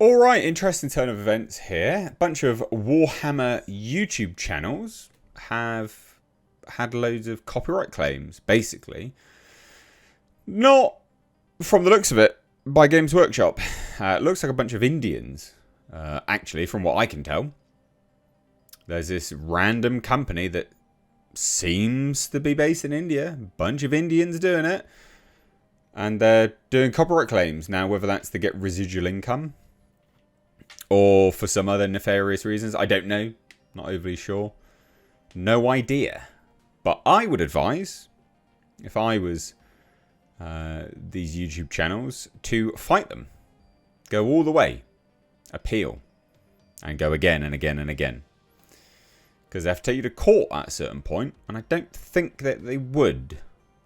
Alright, interesting turn of events here. A bunch of Warhammer YouTube channels have had loads of copyright claims, basically. Not, from the looks of it, by Games Workshop. It looks like a bunch of Indians, actually, from what I can tell. There's this random company that seems to be based in India. A bunch of Indians doing it. And they're doing copyright claims. Now, whether that's to get residual income or for some other nefarious reasons, I don't know. Not overly sure. No idea. But I would advise, if I was these YouTube channels, to fight them. Go all the way. Appeal. And go again and again and again. Because they have to take you to court at a certain point, and I don't think that they would.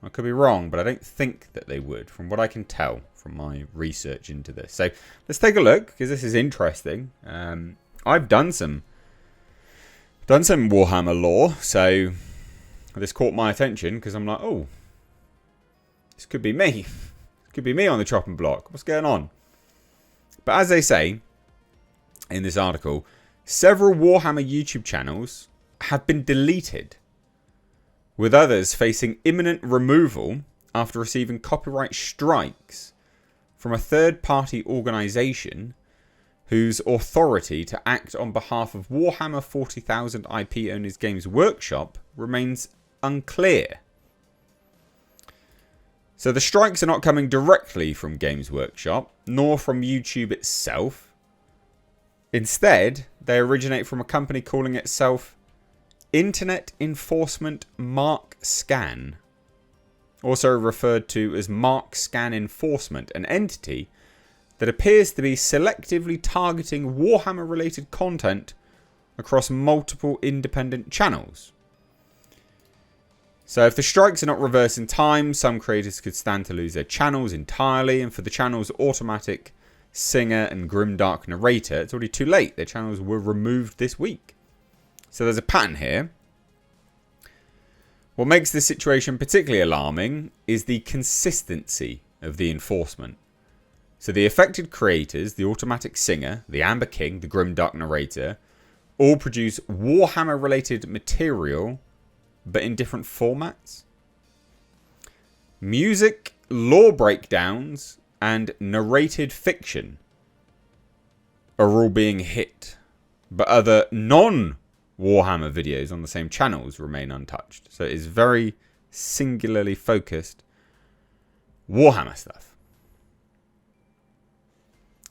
I could be wrong, but I don't think that they would, from what I can tell from my research into this. So let's take a look, because this is interesting. I've done some Warhammer lore, so this caught my attention, because I'm like, oh, this could be me. This could be me on the chopping block. What's going on? But as they say in this article, several Warhammer YouTube channels have been deleted, with others facing imminent removal after receiving copyright strikes from a third-party organisation whose authority to act on behalf of Warhammer 40,000 IP owners Games Workshop remains unclear. So the strikes are not coming directly from Games Workshop, nor from YouTube itself. Instead, they originate from a company calling itself Internet Enforcement MarkScan, also referred to as MarkScan Enforcement, an entity that appears to be selectively targeting Warhammer-related content across multiple independent channels. So if the strikes are not reversed in time, some creators could stand to lose their channels entirely, and for the channel's automatic singer and grimdark narrator, it's already too late. Their channels were removed this week. So there's a pattern here. What makes this situation particularly alarming is the consistency of the enforcement. So the affected creators, the automatic singer, the Amber King, the grimdark narrator, all produce Warhammer-related material, but in different formats. Music, lore breakdowns, and narrated fiction are all being hit, but other non-Warhammer videos on the same channels remain untouched. So it is very singularly focused Warhammer stuff.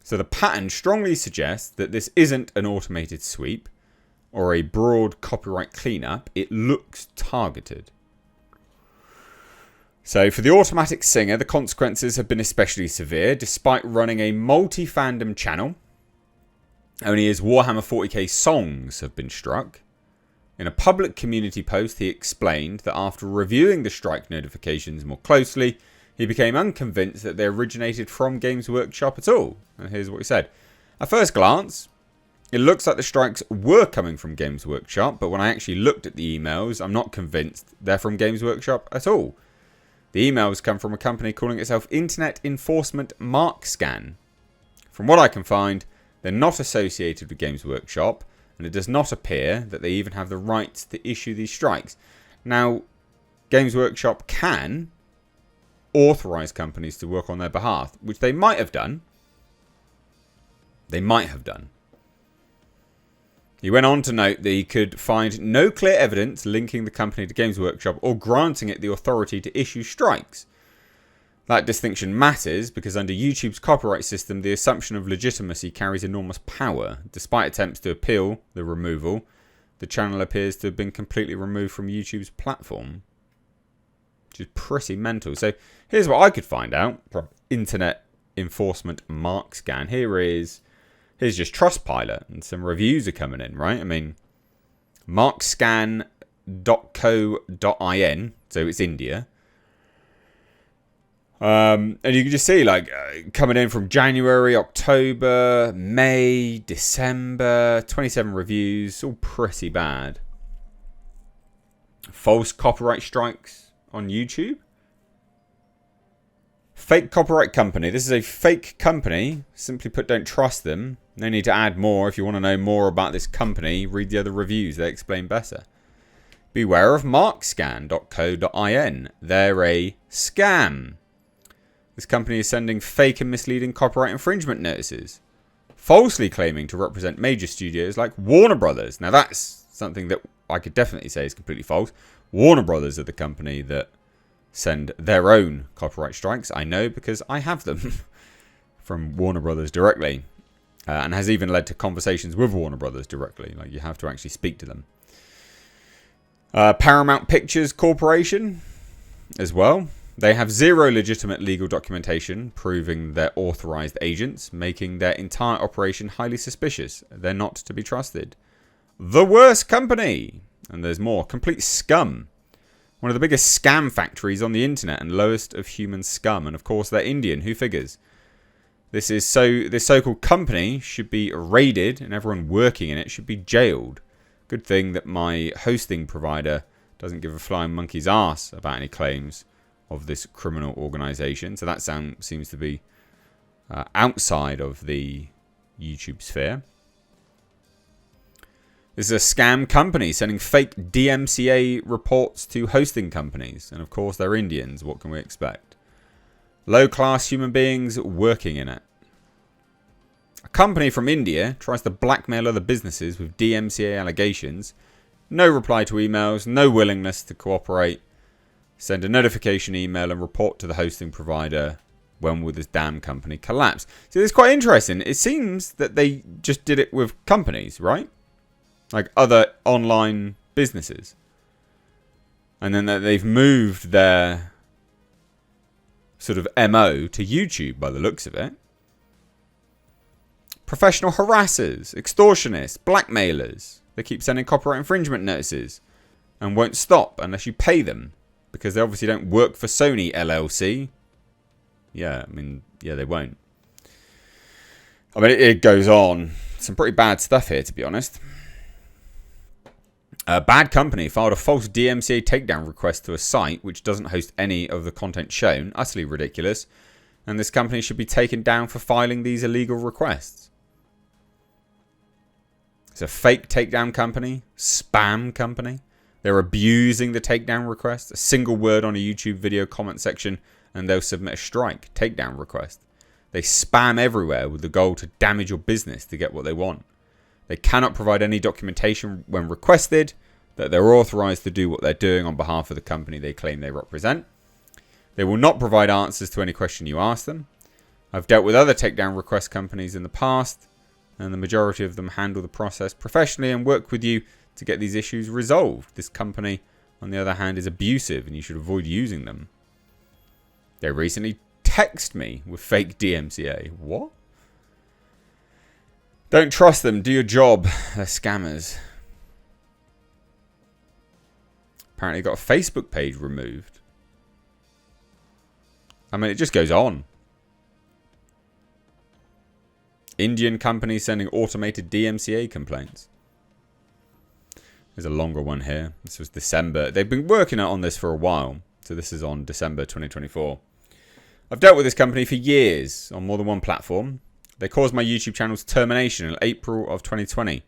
So the pattern strongly suggests that this isn't an automated sweep or a broad copyright cleanup. It looks targeted. So for the automatic singer, the consequences have been especially severe. Despite running a multi-fandom channel, only his Warhammer 40k songs have been struck. In a public community post, he explained that after reviewing the strike notifications more closely, he became unconvinced that they originated from Games Workshop at all. And here's what he said. At first glance, it looks like the strikes were coming from Games Workshop, but when I actually looked at the emails, I'm not convinced they're from Games Workshop at all. The emails come from a company calling itself Internet Enforcement MarkScan. From what I can find, they're not associated with Games Workshop, and it does not appear that they even have the right to issue these strikes. Now, Games Workshop can authorise companies to work on their behalf, which they might have done. They might have done. He went on to note that he could find no clear evidence linking the company to Games Workshop or granting it the authority to issue strikes. That distinction matters because under YouTube's copyright system, the assumption of legitimacy carries enormous power. Despite attempts to appeal the removal, the channel appears to have been completely removed from YouTube's platform, which is pretty mental. So here's what I could find out from Internet Enforcement MarkScan. Here's just Trustpilot, and some reviews are coming in, right? I mean, markscan.co.in, so it's India. And you can just see, like, coming in from January, October, May, December, 27 reviews, all pretty bad. False copyright strikes on YouTube. Fake copyright company. This is a fake company. Simply put, don't trust them. No need to add more. If you want to know more about this company, read the other reviews. They explain better. Beware of MarkScan.co.in. They're a scam. This company is sending fake and misleading copyright infringement notices, falsely claiming to represent major studios like Warner Brothers. Now that's something that I could definitely say is completely false. Warner Brothers are the company that send their own copyright strikes. I know because I have them from Warner Brothers directly, and has even led to conversations with Warner Brothers directly. Like, you have to actually speak to them. Paramount Pictures Corporation as well. They have zero legitimate legal documentation proving they're authorized agents, making their entire operation highly suspicious. They're not to be trusted. The Worst Company. And there's more. Complete scum. One of the biggest scam factories on the internet and lowest of human scum. And of course, they're Indian. Who figures? This so-called company should be raided and everyone working in it should be jailed. Good thing that my hosting provider doesn't give a flying monkey's ass about any claims of this criminal organization. So that seems to be outside of the YouTube sphere. This is a scam company sending fake DMCA reports to hosting companies. And of course, they're Indians. What can we expect? Low-class human beings working in it. A company from India tries to blackmail other businesses with DMCA allegations. No reply to emails, no willingness to cooperate. Send a notification email and report to the hosting provider. When will this damn company collapse? So it's quite interesting. It seems that they just did it with companies, right? Like other online businesses. And then they've moved their sort of MO to YouTube by the looks of it. Professional harassers, extortionists, blackmailers. They keep sending copyright infringement notices and won't stop unless you pay them. Because they obviously don't work for Sony LLC. Yeah, they won't. I mean, it goes on. Some pretty bad stuff here, to be honest. A bad company filed a false DMCA takedown request to a site which doesn't host any of the content shown. Utterly ridiculous. And this company should be taken down for filing these illegal requests. It's a fake takedown company. Spam company. They're abusing the takedown request. A single word on a YouTube video comment section and they'll submit a strike takedown request. They spam everywhere with the goal to damage your business to get what they want. They cannot provide any documentation when requested that they're authorized to do what they're doing on behalf of the company they claim they represent. They will not provide answers to any question you ask them. I've dealt with other takedown request companies in the past, and the majority of them handle the process professionally and work with you to get these issues resolved. This company, on the other hand, is abusive and you should avoid using them. They recently texted me with fake DMCA. What? Don't trust them. Do your job. They're scammers. Apparently got a Facebook page removed. I mean, it just goes on. Indian company sending automated DMCA complaints. There's a longer one here. This was December. They've been working on this for a while. So this is on December 2024. I've dealt with this company for years on more than one platform. They caused my YouTube channel's termination in April of 2020,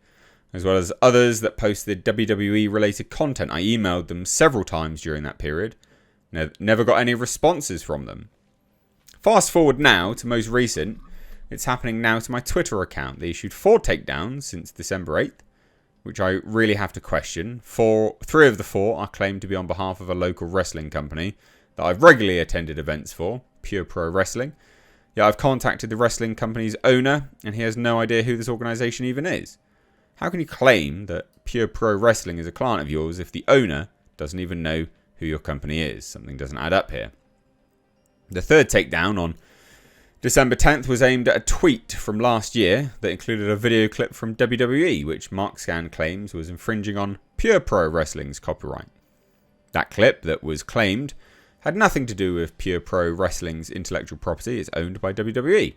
as well as others that posted WWE-related content. I emailed them several times during that period. Never got any responses from them. Fast forward now to most recent. It's happening now to my Twitter account. They issued 4 takedowns since December 8th, which I really have to question. 3 of the 4 are claimed to be on behalf of a local wrestling company that I've regularly attended events for, Pure Pro Wrestling. Yeah, I've contacted the wrestling company's owner, and he has no idea who this organization even is. How can you claim that Pure Pro Wrestling is a client of yours if the owner doesn't even know who your company is? Something doesn't add up here. The 3rd takedown on December 10th was aimed at a tweet from last year that included a video clip from WWE, which MarkScan claims was infringing on Pure Pro Wrestling's copyright. That clip that was claimed had nothing to do with Pure Pro Wrestling's intellectual property. It's owned by WWE.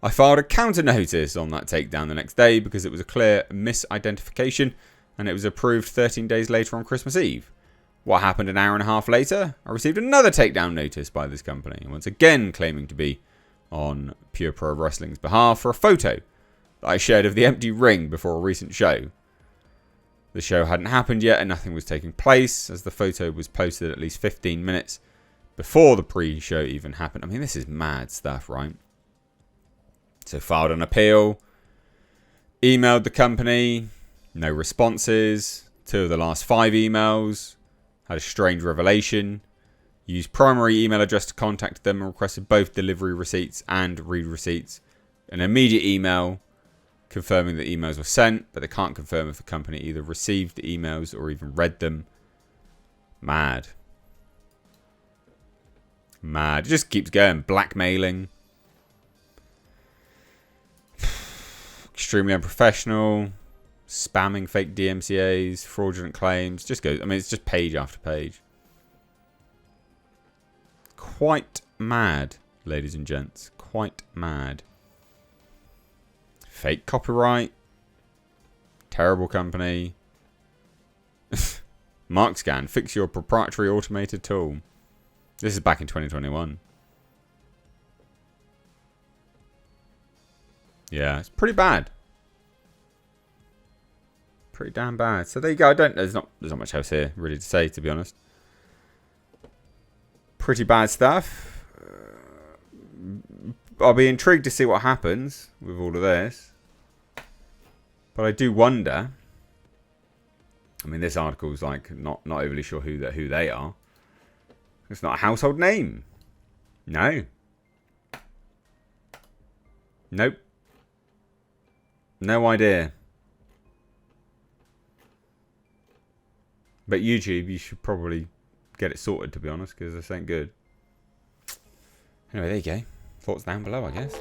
I filed a counter notice on that takedown the next day because it was a clear misidentification and it was approved 13 days later on Christmas Eve. What happened an hour and a half later? I received another takedown notice by this company, once again claiming to be on Pure Pro Wrestling's behalf for a photo that I shared of the empty ring before a recent show. The show hadn't happened yet and nothing was taking place, as the photo was posted at least 15 minutes before the pre-show even happened. I mean, this is mad stuff, right? So filed an appeal, emailed the company, no responses. 2 of the last 5 emails had a strange revelation. Used primary email address to contact them and requested both delivery receipts and read receipts. An immediate email confirming that emails were sent, but they can't confirm if the company either received the emails or even read them. Mad. Mad. It just keeps going. Blackmailing. Extremely unprofessional. Spamming fake DMCAs. Fraudulent claims. Just goes. I mean, it's just page after page. Quite mad, ladies and gents. Quite mad. Fake copyright. Terrible company. MarkScan. Fix your proprietary automated tool. This is back in 2021. Yeah, it's pretty bad. Pretty damn bad. So there you go. There's not much else here really to say, to be honest. Pretty bad stuff. I'll be intrigued to see what happens with all of this. But I do wonder. I mean, this article's like not overly sure who they are. It's not a household name. No. Nope. No idea. But YouTube, you should probably get it sorted, to be honest, because this ain't good. Anyway, there you go. Thoughts down below, I guess.